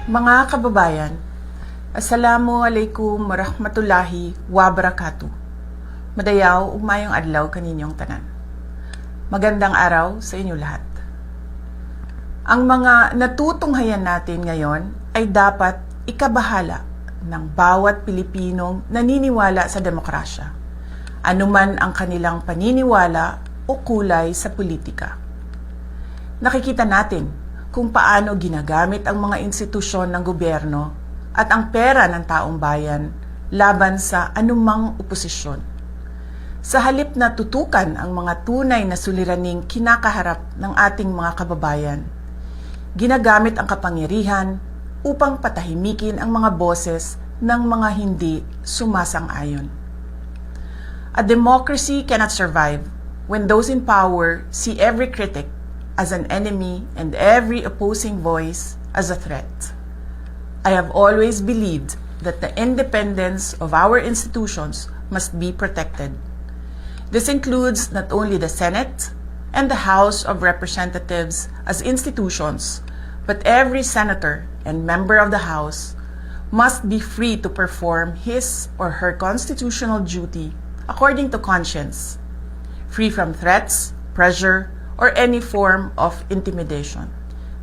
Mga kababayan, Assalamualaikum warahmatullahi wabarakatuh. Madayaw ug mayong adlaw kaninyong tanan. Magandang araw sa inyo lahat. Ang mga natutunghayan natin ngayon ay dapat ikabahala ng bawat Pilipinong naniniwala sa demokrasya, anuman ang kanilang paniniwala o kulay sa politika. Nakikita natin kung paano ginagamit ang mga institusyon ng gobyerno at ang pera ng taong bayan laban sa anumang oposisyon. Sa halip na tutukan ang mga tunay na suliraning kinakaharap ng ating mga kababayan, ginagamit ang kapangyarihan upang patahimikin ang mga boses ng mga hindi sumasang-ayon. A democracy cannot survive when those in power see every critic as an enemy and every opposing voice as a threat. I have always believed that the independence of our institutions must be protected. This includes not only the Senate and the House of Representatives as institutions, but every senator and member of the House must be free to perform his or her constitutional duty according to conscience, free from threats, pressure, or any form of intimidation.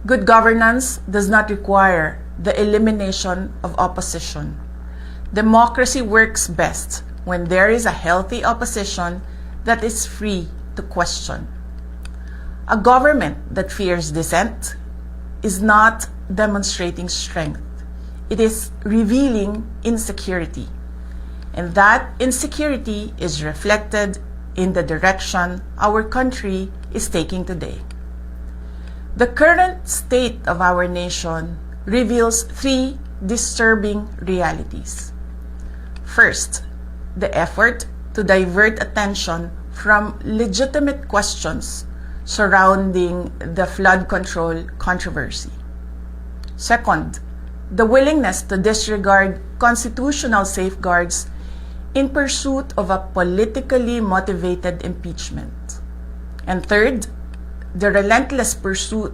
Good governance does not require the elimination of opposition. Democracy works best when there is a healthy opposition that is free to question. A government that fears dissent is not demonstrating strength. It is revealing insecurity. And that insecurity is reflected in the direction our country is taking today. The current state of our nation reveals three disturbing realities. First, the effort to divert attention from legitimate questions surrounding the flood control controversy. Second, the willingness to disregard constitutional safeguards in pursuit of a politically motivated impeachment. And third, the relentless pursuit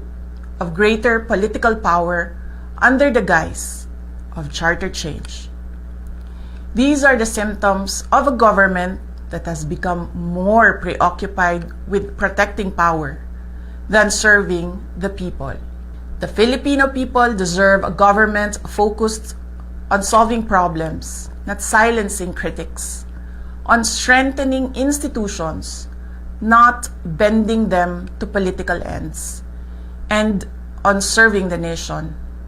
of greater political power under the guise of charter change. These are the symptoms of a government that has become more preoccupied with protecting power than serving the people. The Filipino people deserve a government focused on solving problems, not silencing critics, on strengthening institutions, not bending them to political ends, and on serving the nation